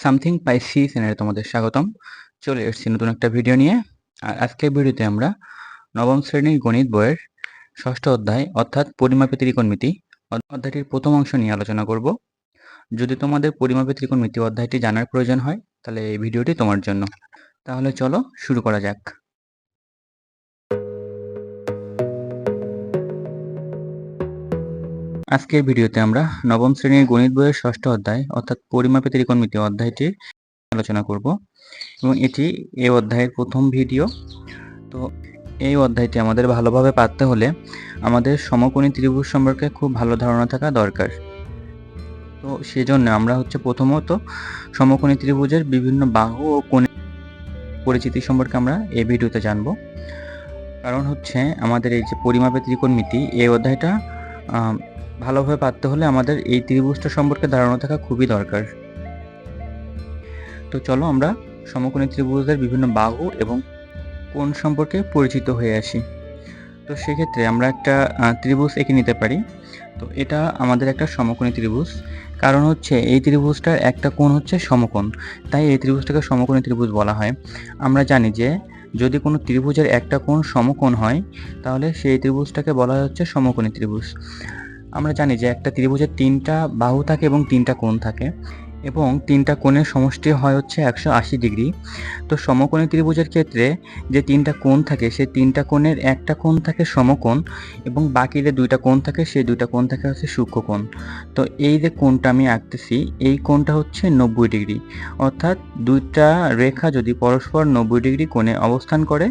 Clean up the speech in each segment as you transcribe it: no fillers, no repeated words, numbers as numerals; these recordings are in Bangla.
সামথিং বাই সি চ্যানেলে তোমাদের স্বাগতম। চলে এসেছি নতুন একটা ভিডিও নিয়ে। আর আজকের ভিডিওতে আমরা নবম শ্রেণীর গণিত বইয়ের ষষ্ঠ অধ্যায় অর্থাৎ পরিমাপে ত্রিকোণমিতি অধ্যায়টির প্রথম অংশ নিয়ে আলোচনা করব। যদি তোমাদের পরিমাপে ত্রিকোণমিতি অধ্যায়টি জানার প্রয়োজন হয় তাহলে এই ভিডিওটি তোমার জন্য। তাহলে চলো শুরু করা যাক। আজকের ভিডিওতে আমরা নবম শ্রেণীর গণিত বইয়ের ষষ্ঠ অধ্যায় অর্থাৎ পরিমাপে ত্রিকোণমিতি অধ্যায়টি আলোচনা করব এবং এটি এই অধ্যায়ের প্রথম ভিডিও। তো এই অধ্যায়টি আমাদের ভালোভাবে পারতে হলে আমাদের সমকোণী ত্রিভুজ সম্পর্কে খুব ভালো ধারণা থাকা দরকার। তো সেজন্য আমরা প্রথমত সমকোণী ত্রিভুজের বিভিন্ন বাহু ও কোণের পরিচিতি সম্পর্কে আমরা এই ভিডিওতে জানব। কারণ আমাদের এই যে পরিমাপে ত্রিকোণমিতি এই অধ্যায়টা ভালোভাবে পারতে হলে আমাদের এই ত্রিভুজটা সম্পর্কে ধারণা থাকা খুবই দরকার। তো চলো আমরা সমকোণী ত্রিভুজের বিভিন্ন বাহু এবং কোণ সম্পর্কে পরিচিত হয়ে আসি। তো সেক্ষেত্রে আমরা একটা ত্রিভুজ এঁকে নিতে পারি। তো এটা আমাদের একটা সমকোণী ত্রিভুজ, কারণ এই ত্রিভুজটার একটা কোণ সমকোণ, তাই এই ত্রিভুজটাকে সমকোণী ত্রিভুজ বলা হয়। আমরা জানি যে যদি কোনো ত্রিভুজের একটা কোণ সমকোণ হয় তাহলে সেই ত্রিভুজটাকে বলা হয় সমকোণী ত্রিভুজ। আমরা জানি যে একটা ত্রিভুজের তিনটা বাহু থাকে এবং তিনটা কোণ থাকে এবং তিনটা কোণের সমষ্টি হয় 180 ডিগ্রি। তো সমকোণী ত্রিভুজের ক্ষেত্রে যে তিনটা কোণ থাকে সেই তিনটা কোণের একটা কোণ থাকে সমকোণ এবং বাকি যে দুইটা কোণ থাকে সেই দুইটা কোণ থাকে সূক্ষ্মকোণ। তো এই যে কোণটা আমি আঁকতেছি এই কোণটা 90 ডিগ্রি, অর্থাৎ দুইটা রেখা যদি পরস্পর 90 ডিগ্রি কোণে অবস্থান করে,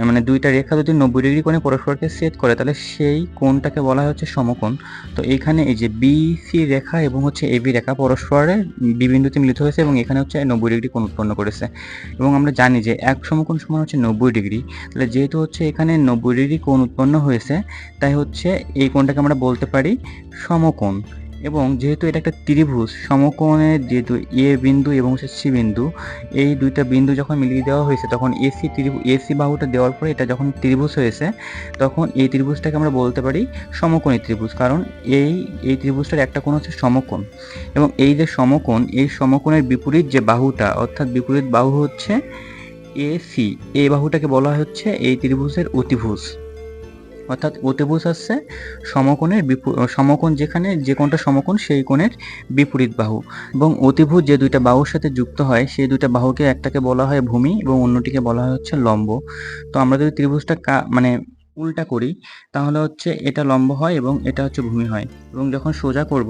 মানে দুইটা রেখা যদি 90 ডিগ্রি কোণে পরস্পরকে ছেদ করে তাহলে সেই কোণটাকে বলা হয় সমকোণ। তো এখানে এই যে বিসি রেখা এবং এবি রেখা পরস্পরের বি বিন্দুতে মিলিত হয়েছে এবং এখানে 90 ডিগ্রি কোণ উৎপন্ন করেছে এবং আমরা জানি যে এক সমকোণ সমান 90 ডিগ্রি। তাহলে যেহেতু এখানে 90 ডিগ্রি কোণ উৎপন্ন হয়েছে তাই এই কোণটাকে আমরা বলতে পারি সমকোণ। এবং যেহেতু এটা একটা ত্রিভুজ, সমকোণের যেহেতু এ বিন্দু এবং সি বিন্দু, এই দুইটা বিন্দু যখন মিলিয়ে দেওয়া হয়েছে তখন এসি বাহুটা দেওয়ার পরে এটা যখন ত্রিভুজ হয়েছে তখন এই ত্রিভুজটাকে আমরা বলতে পারি সমকোণী ত্রিভুজ, কারণ এই ত্রিভুজটার একটা কোণ সমকোণ এবং এই যে সমকোণ, এই সমকোণের বিপরীত যে বাহুটা অর্থাৎ বিপরীত বাহু এসি, এই বাহুটাকে বলা হচ্ছে এই ত্রিভুজের অতিভুজ। অর্থাৎ অতিভুজ সমকোণের সমকোণ, যেখানে যে কোণটা সমকোণ সেই কোণের বিপরীত বাহু এবং অতিভুজ যে দুইটা বাহুর সাথে যুক্ত হয় সেই দুইটা বাহুকে একটাকে বলা হয় ভূমি এবং অন্যটিকে বলা হয় লম্ব। তো আমরা যদি ত্রিভুজটা উল্টা করি তাহলে এটা লম্ব হয় এবং এটা ভূমি হয় এবং যখন সোজা করব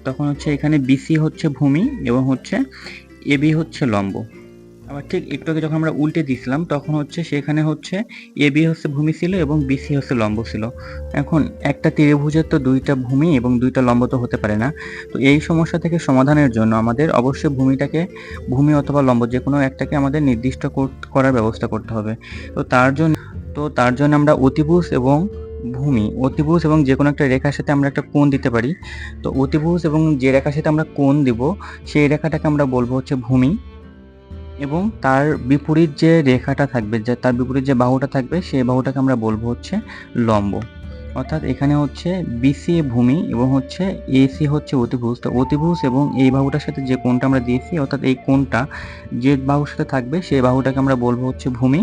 তখন এখানে বিসি ভূমি এবং এবি লম্ব। আবার ঠিক একটু আগে যখন আমরা উল্টে দিয়েছিলাম তখন সেখানে এবি ভূমি ছিল এবং বিসি লম্ব ছিল। এখন একটা ত্রিভুজের তো দুইটা ভূমি এবং দুইটা লম্ব তো হতে পারে না। তো এই সমস্যা থেকে সমাধানের জন্য আমাদের অবশ্যই ভূমি অথবা লম্ব যে কোনো একটাকে আমাদের নির্দিষ্ট করার ব্যবস্থা করতে হবে। তো তার জন্য আমরা অতিভুজ এবং অতিভুজ এবং যে কোনো একটা রেখার সাথে আমরা একটা কোণ দিতে পারি। তো অতিভুজ এবং যে রেখার সাথে আমরা কোণ দিব সেই রেখাটাকে আমরা বলবো ভূমি এবং তার বিপরীত যে রেখাটা থাকবে, যে তার বিপরীত যে বাহুটা থাকবে সেই বাহুটাকে আমরা বলবো লম্ব। অর্থাৎ এখানে বিসি ভূমি এবং এসি অতিভুজ। তো অতিভুজ এবং এই বাহুটার সাথে যে কোণটা আমরা দিয়েছি অর্থাৎ এই কোণটা যে বাহুর সাথে থাকবে সেই বাহুটাকে আমরা বলবো ভূমি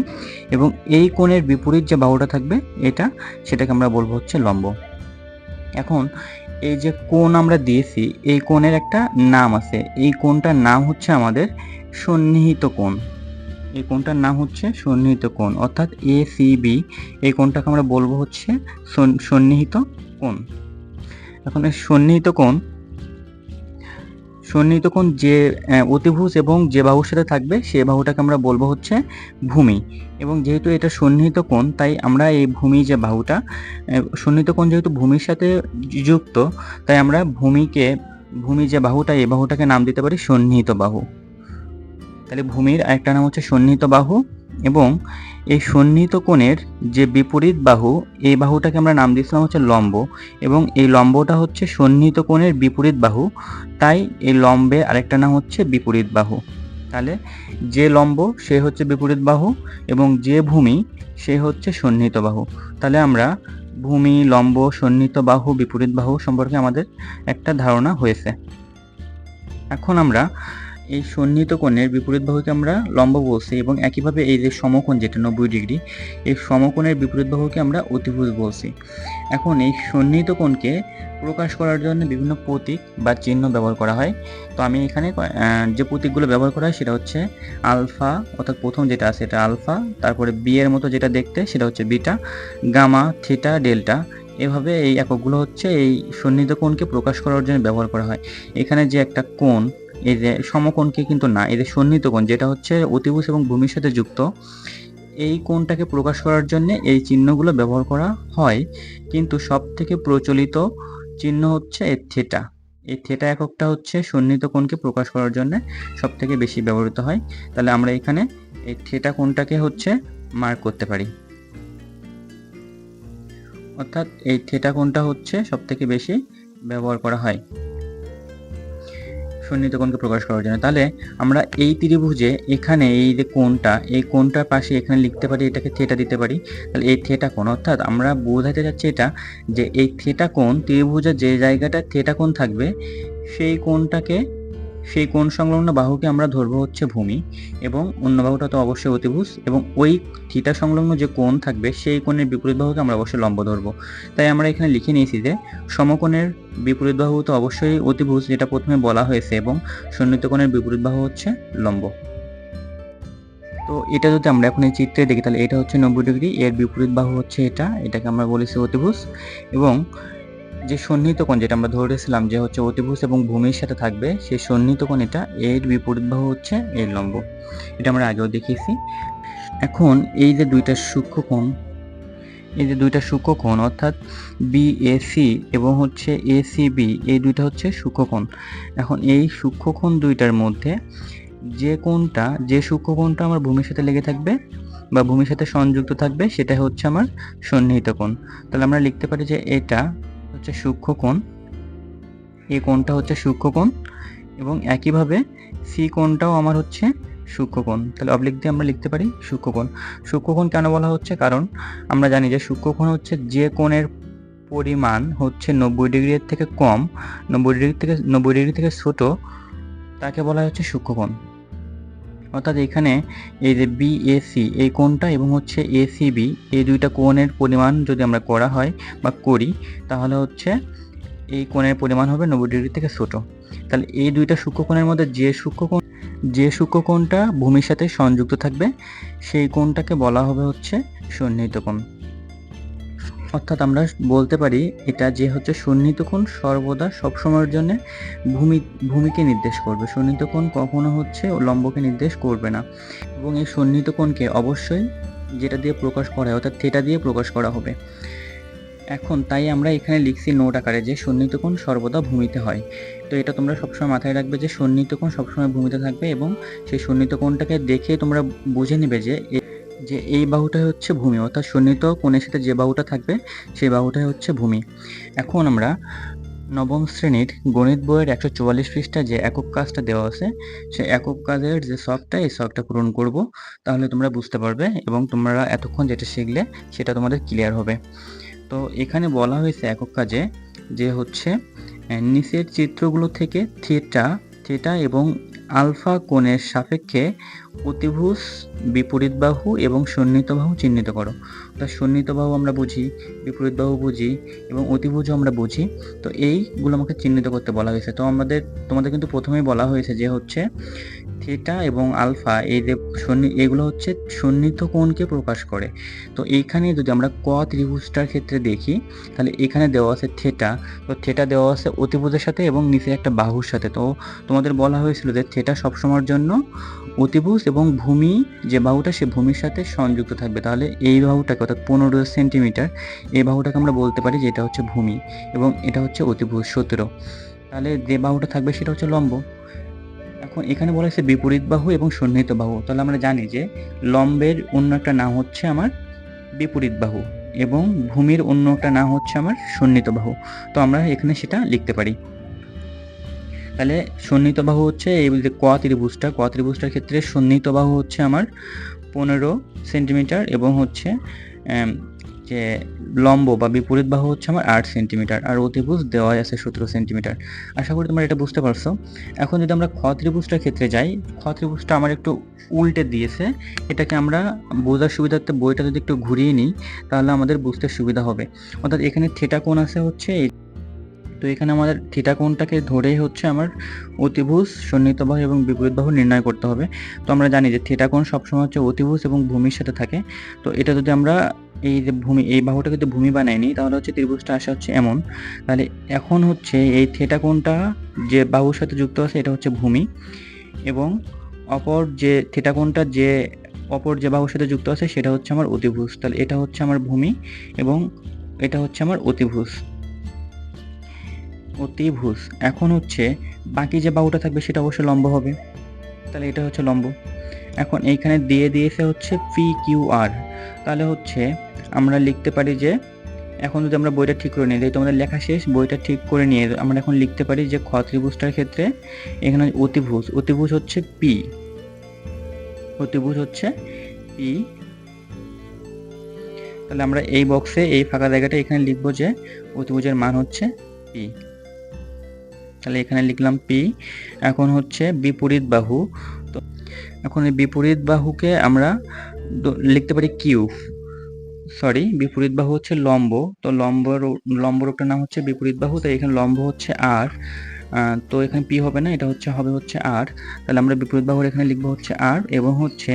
এবং এই কোণের বিপরীত যে বাহুটা থাকবে সেটাকে আমরা বলবো লম্ব। এখন এই যে কোণ আমরা দিয়েছি এই কোণের একটা নাম আছে, এই কোণটার নাম আমাদের সন্নিহিত কোণ। এই কোণটার নাম সন্নিহিত কোণ, অর্থাৎ এসিবি। এই কোণটাকে আমরা বলবো সন্নিহিত কোণ। এখন এই সন্নিহিত কোণ যে অতিভুজ এবং যে বাহুর সাথে থাকবে সেই বাহুটাকে আমরা বলবো ভূমি এবং যেহেতু এটা সন্নিহিত কোণ তাই আমরা এই ভূমি যে বাহুটা, সন্নিহিত কোণ যেহেতু ভূমির সাথে যুক্ত তাই আমরা ভূমি যে বাহুটা এই বাহুটাকে নাম দিতে পারি সন্নিহিত বাহু। তাহলে ভূমির আরেকটা নাম সন্নিহিত বাহু এবং এই সন্নিহিত কোণের যে বিপরীত বাহু এই বাহুটাকে আমরা নাম দিয়েছিলাম লম্ব এবং এই লম্বটা সন্নিহিত কোণের বিপরীত বাহু, তাই এই লম্বের আরেকটা নাম বিপরীত বাহু। তাহলে যে লম্ব সে বিপরীত বাহু এবং যে ভূমি সে সন্নিহিত বাহু। তাহলে আমরা ভূমি, লম্ব, সন্নিহিত বাহু, বিপরীত বাহু সম্পর্কে আমাদের একটা ধারণা হয়েছে। এখন আমরা এই সন্নিহিত কোণের বিপরীত বাহুকে আমরা লম্ব বলছি এবং একইভাবে এই যে সমকোণ যেটা 90 ডিগ্রি, এই সমকোণের বিপরীত বাহুকে আমরা অতিভুজ বলছি। এখন এই সন্নিহিত কোণকে প্রকাশ করার জন্য বিভিন্ন প্রতীক বা চিহ্ন ব্যবহার করা হয়। তো আমি এখানে যে প্রতীকগুলো ব্যবহার করা হয় সেটা হচ্ছে আলফা, অর্থাৎ প্রথম যেটা আছে এটা আলফা, তারপরে বি এর মতো যেটা দেখতে সেটা হচ্ছে বিটা, গামা, থিটা, ডেল্টা। এভাবে এই এককগুলো হচ্ছে এই সন্নিহিত কোণকে প্রকাশ করার জন্য ব্যবহার করা হয়। এখানে যে একটা কোণ, এই যে সমকোণকে কিন্তু না, এই যে সন্নিহিত কোণ যেটা হচ্ছে অতিভুজ এবং ভূমির সাথে যুক্ত, এই কোণটাকে প্রকাশ করার জন্য এই চিহ্নগুলো ব্যবহার করা হয়। কিন্তু সবথেকে প্রচলিত চিহ্ন হচ্ছে এই থিটা। এই থিটা এককটা হচ্ছে সন্নিহিত কোণকে প্রকাশ করার জন্য সবথেকে বেশি ব্যবহৃত হয়। তাহলে আমরা এখানে এই থিটা কোণটাকে হচ্ছে মার্ক করতে পারি, অর্থাৎ এই থিটা কোণটা হচ্ছে সবথেকে বেশি ব্যবহার করা হয় সন্নিহিত কোণকে প্রকাশ করার জন্য। তাহলে আমরা এই ত্রিভুজে এখানে এই যে কোণটা, এই কোণটার পাশে এখানে লিখতে পারি, এটাকে থিটা দিতে পারি। তাহলে এই থিটা কোণ, অর্থাৎ আমরা বোঝাতে যাচ্ছি এটা যে এই থিটা কোণ ত্রিভুজের যে জায়গাটা থিটা কোণ থাকবে সেই কোণটাকে, সেই কোণ সংলগ্ন বাহুকে আমরা ধরবো হচ্ছে ভূমি, এবং অন্য বাহুটা তো অবশ্যই অতিভুজ, এবং ওই থিটা সংলগ্ন যে কোণ থাকবে সেই কোণের বিপরীত বাহুকে আমরা অবশ্যই লম্ব ধরবো। তাই আমরা এখানে লিখে নিয়েছি যে সমকোণের বিপরীত বাহু তো অবশ্যই অতিভুজ, যেটা প্রথমে বলা হয়েছে, এবং সন্নিহিত কোণের বিপরীত বাহু হচ্ছে লম্ব। তো এটা যদি আমরা এখন এই চিত্রে দেখি তাহলে এটা হচ্ছে 90 ডিগ্রি, এর বিপরীত বাহু হচ্ছে এটা, এটাকে আমরা বলেছি অতিভুজ, এবং যে সন্নিহিত কোণ যেটা আমরা ধরেছিলাম যে হচ্ছে অতিভুজ এবং ভূমির সাথে থাকবে, সেই সন্নিহিত কোণ এটা, এর বিপরীত বাহু হচ্ছে এর লম্ব। এটা আমরা আগেও দেখিয়েছি। এখন এই যে দুইটা সূক্ষ্মকোণ, এই যে দুইটা সূক্ষ্মকোণ অর্থাৎ বিএসি এবং হচ্ছে এসিবি, এই দুইটা হচ্ছে সূক্ষ্মকোণ। এখন এই সূক্ষ্মকোণ দুইটার মধ্যে যে কোণটা, যে সূক্ষ্মকোণটা আমার ভূমির সাথে লেগে থাকবে বা ভূমির সাথে সংযুক্ত থাকবে সেটা হচ্ছে আমার সন্নিহিত কোণ। তাহলে আমরা লিখতে পারি যে এটা হচ্ছে সূক্ষ্মকোণ, এই কোণটা হচ্ছে সূক্ষ্মকোণ, এবং একইভাবে সি কোণটাও আমার হচ্ছে সূক্ষ্মকোণ। তাহলে অবলিক দিয়ে আমরা লিখতে পারি সূক্ষ্মকোণ। সূক্ষ্মকোণ কেন বলা হচ্ছে? কারণ আমরা জানি যে সূক্ষ্মকোণ হচ্ছে যে কোণের পরিমাণ হচ্ছে 90 ডিগ্রির থেকে কম, 90 ডিগ্রি থেকে ছোট, তাকে বলা হচ্ছে সূক্ষ্মকোণ। অর্থাৎ এখানে এই যে বিএসি এই কোণটা এবং হচ্ছে এসিবি এই দুইটা কোণের পরিমাণ যদি আমরা করা হয় বা করি, তাহলে হচ্ছে এই কোণের পরিমাণ হবে 90 ডিগ্রি থেকে ছোট। তাহলে এই দুইটা সূক্ষ্মকোণের মধ্যে যে সূক্ষ্মকোণটা ভূমির সাথে সংযুক্ত থাকবে সেই কোণটাকে বলা হবে হচ্ছে সন্নিহিত কোণ। অর্থাৎ আমরা বলতে পারি এটা যে হচ্ছে সন্নিহিত কোণ সর্বদা সবসময়ের জন্য ভূমিকে নির্দেশ করবে। সন্নিহিত কোণ কখনো হচ্ছে লম্বকে নির্দেশ করবে না, এবং এই সন্নিহিত কোণকে অবশ্যই যেটা দিয়ে প্রকাশ করা হয় অর্থাৎ থিটা দিয়ে প্রকাশ করা হবে। এখন তাই আমরা এখানে লিখছি নোট আকারে যে সন্নিহিত কোণ সর্বদা ভূমিতে হয়। তো এটা তোমরা সবসময় মাথায় রাখবে যে সন্নিহিত কোণ সবসময় ভূমিতে থাকবে, এবং সেই সন্নিহিত কোণটাকে দেখে তোমরা বুঝে নেবে যে এই বাহুটাই হচ্ছে ভূমি, অর্থাৎ সন্নিহিত কোণের সাথে যে বাহুটা থাকবে সেই বাহুটাই হচ্ছে ভূমি। এখন আমরা নবম শ্রেণীর গণিত বইয়ের 144 পৃষ্ঠায় যে একক কাজটা দেওয়া আছে সেই একক কাজের যে শখটা, এই শখটা পূরণ করব, তাহলে তোমরা বুঝতে পারবে এবং তোমরা এতক্ষণ যেটা শিখলে সেটা তোমাদের ক্লিয়ার হবে। তো এখানে বলা হয়েছে একক কাজে যে হচ্ছে নিচের চিত্রগুলো থেকে থিটা এবং আলফা কোণের সাপেক্ষে অতিভুজ, বিপরীত বাহু এবং সন্নিহিত বাহু চিহ্নিত করো। অর্থাৎ সন্নিহিত বাহু আমরা বুঝি, বিপরীত বাহু বুঝি এবং অতিভুজও আমরা বুঝি। তো এইগুলো আমাকে চিহ্নিত করতে বলা হয়েছে। তো তোমাদের কিন্তু প্রথমেই বলা হয়েছে যে হচ্ছে থিটা এবং আলফা এই যে এগুলো হচ্ছে সন্নিহিত কোণকে প্রকাশ করে। তো এইখানে যদি আমরা ক ত্রিভুজটার ক্ষেত্রে দেখি তাহলে এখানে দেওয়া আছে থিটা, তো থিটা দেওয়া আছে অতিভুজের সাথে এবং নিচে একটা বাহুর সাথে। তো তোমাদের বলা হয়েছিল যে থিটা সবসময়ের জন্য অতিভুজ এবং ভূমি যে বাহুটা সে ভূমির সাথে সংযুক্ত থাকবে। তাহলে এই বাহুটাকে অর্থাৎ 15 সেন্টিমিটার, এই বাহুটাকে আমরা বলতে পারি যে এটা হচ্ছে ভূমি এবং এটা হচ্ছে অতিভুজ 17। তাহলে যে বাহুটা থাকবে সেটা হচ্ছে লম্ব। এখন এখানে বলা হয়েছে বিপরীত বাহু এবং সন্নিহিত বাহু। তাহলে আমরা জানি যে লম্বের অন্য একটা নাম হচ্ছে আমার বিপরীত বাহু এবং ভূমির অন্য একটা নাম হচ্ছে আমার সন্নিহিত বাহু। তো আমরা এখানে সেটা লিখতে পারি। তাহলে সন্নিহিত বাহু হচ্ছে এই যে ক ত্রিভুজটার ক্ষেত্রে সন্নিহিত বাহু হচ্ছে আমার 15 সেন্টিমিটার এবং হচ্ছে যে লম্ব বা বিপরীত বাহু হচ্ছে আমার 8 সেন্টিমিটার আর অতিভুজ দেওয়াই আছে 17 সেন্টিমিটার। আশা করি তোমরা এটা বুঝতে পারছো। এখন যদি আমরা খ ত্রিভুজটার ক্ষেত্রে যাই, খ ত্রিভুজটা আমার একটু উল্টে দিয়েছে। এটাকে আমরা বোঝার সুবিধার্থে বইটা যদি একটু ঘুরিয়ে নিই তাহলে আমাদের বুঝতে সুবিধা হবে। অর্থাৎ এখানে থিটা কোণ আছে হচ্ছে এই, তো এখানে আমাদের থিটা কোণটাকে ধরেই হচ্ছে আমার অতিভুজ, সন্নিহিত বাহু এবং বিপরীত বাহু নির্ণয় করতে হবে। তো আমরা জানি যে থিটা কোণ সবসময় হচ্ছে অতিভুজ এবং ভূমির সাথে থাকে। তো এটা যদি আমরা এই যে ভূমি, এই বাহুটা যদি ভূমি বানাই নিই তাহলে হচ্ছে ত্রিভুজটা আসা হচ্ছে এমন। তাহলে এখন হচ্ছে এই থিটা কোণটা যে বাহুর সাথে যুক্ত আছে এটা হচ্ছে ভূমি, এবং অপর যে থিটা কোণটা যে অপর যে বাহুর সাথে যুক্ত আছে সেটা হচ্ছে আমার অতিভুজ। তাহলে এটা হচ্ছে আমার ভূমি এবং এটা হচ্ছে আমার অতিভুজ। অতিভুজ। এখন হচ্ছে বাকি যে বাহুটা থাকবে সেটা অবশ্যই লম্ব হবে। তাহলে এটা হচ্ছে লম্ব। এখন এইখানে দিয়ে দিয়েছে হচ্ছে PQR। তাহলে হচ্ছে আমরা লিখতে পারি যে, এখন যদি আমরা বইটা ঠিক করে নিই, যেহেতু আমাদের লেখা শেষ, বইটা ঠিক করে নিয়ে আমরা এখন লিখতে পারি যে খ ত্রিভুজটার ক্ষেত্রে এখানে অতিভুজ হচ্ছে P। অতিভুজ হচ্ছে P। তাহলে আমরা এই বক্সে এই ফাঁকা জায়গাটা এখানে লিখবো যে অতিভুজের মান হচ্ছে P। তাহলে এখানে লিখলাম P। এখন হচ্ছে বিপরীত বাহু। তো এখন এই বিপরীত বাহুকে আমরা লিখতে পারি Q। সরি, বিপরীত বাহু হচ্ছে লম্ব। তো লম্ব রূপটার নাম হচ্ছে বিপরীত বাহু। তো এখানে লম্ব হচ্ছে R। তো এখানে P হবে না, এটা হবে হচ্ছে R। তাহলে আমরা বিপরীত বাহুর এখানে লিখবো হচ্ছে R, এবং হচ্ছে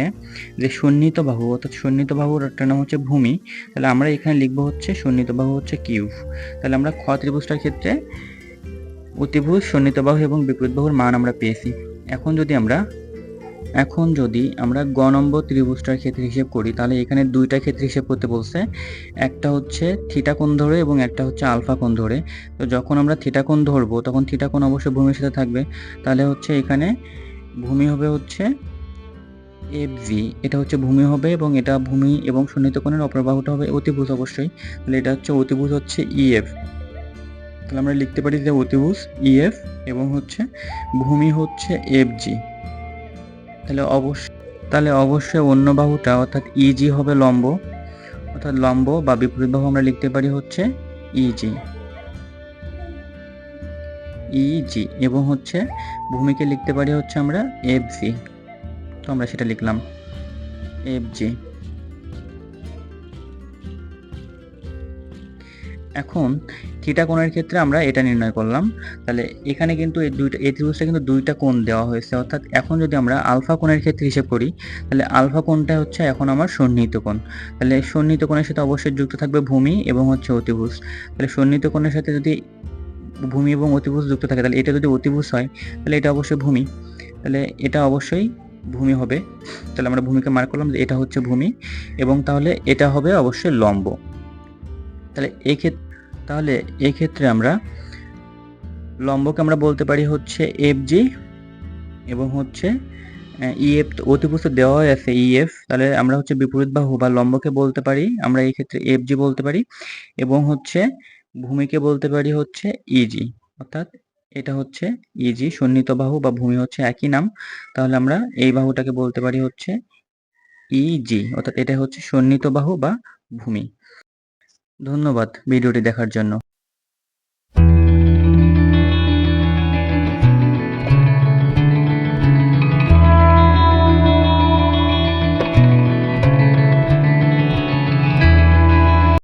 যে সন্নিহিত বাহু, অর্থাৎ সন্নিহিত বাহুর একটা নাম হচ্ছে ভূমি। তাহলে আমরা এখানে লিখবো হচ্ছে সন্নিহিত বাহু হচ্ছে Q। তাহলে আমরা খ ত্রিভুজটার ক্ষেত্রে অতিভুজ, সন্নিহিত বাহু এবং বিপরীত বাহুর মান আমরা পেয়েছি। এখন যদি আমরা গ নম্বর ত্রিভুজটার ক্ষেত্রে হিসেব করি তাহলে এখানে দুইটা ক্ষেত্রে হিসেব করতে বলছে। একটা হচ্ছে থিটা কোণ ধরে এবং একটা হচ্ছে আলফা কোণ ধরে। তো যখন আমরা থিটা কোণ ধরবো তখন থিটা কোণ অবশ্যই ভূমির সাথে থাকবে। তাহলে হচ্ছে এখানে ভূমি হবে হচ্ছে FG। এটা হচ্ছে ভূমি হবে, এবং এটা ভূমি এবং সন্নিহিত কোণের অপর বাহুটা হবে অতিভুজ অবশ্যই। তাহলে এটা হচ্ছে অতিভুজ হচ্ছে EF। তাহলে আমরা লিখতে পারি যে অতিভুজ EF এবং হচ্ছে ভূমি হচ্ছে FG। তাহলে অবশ্যই অন্য বাহুটা অর্থাৎ EG হবে লম্ব, অর্থাৎ লম্ব বা বিপরীত বাহু আমরা লিখতে পারি হচ্ছে EG। এবং হচ্ছে ভূমিকে লিখতে পারি হচ্ছে আমরা FG। তো আমরা সেটা লিখলাম FG। এখন থিটা কোণের ক্ষেত্রে আমরা এটা নির্ণয় করলাম। তাহলে এখানে কিন্তু এই ত্রিভুজটা কিন্তু দুইটা কোণ দেওয়া হয়েছে। অর্থাৎ এখন যদি আমরা আলফা কোণের ক্ষেত্রে হিসেব করি তাহলে আলফা কোণটা হচ্ছে এখন আমার সন্নিহিত কোণ। তাহলে সন্নিহিত কোণের সাথে অবশ্যই যুক্ত থাকবে ভূমি এবং হচ্ছে অতিভুজ। তাহলে সন্নিহিত কোণের সাথে যদি ভূমি এবং অতিভুজ যুক্ত থাকে তাহলে এটা যদি অতিভুজ হয় তাহলে এটা অবশ্যই ভূমি। তাহলে এটা অবশ্যই ভূমি হবে। তাহলে আমরা ভূমিকে মার্ক করলাম যে এটা হচ্ছে ভূমি, এবং তাহলে এটা হবে অবশ্যই লম্ব। তাহলে এই ক্ষেত্রে আমরা লম্বকে আমরা বলতে পারি হচ্ছে FG, এবং হচ্ছে EF অতিভুজ দেওয়া আছে EF। তাহলে আমরা হচ্ছে বিপরীত বাহু বা লম্বকে বলতে পারি আমরা এই ক্ষেত্রে FG বলতে পারি, এবং হচ্ছে ভূমিকে বলতে পারি হচ্ছে EG। অর্থাৎ এটা হচ্ছে EG, সন্নিহিত বাহু বা ভূমি হচ্ছে একই নাম। তাহলে আমরা এই বাহুটাকে বলতে পারি হচ্ছে EG, অর্থাৎ এটা হচ্ছে সন্নিহিত বাহু বা ভূমি। ধন্যবাদ ভিডিওটি দেখার জন্য।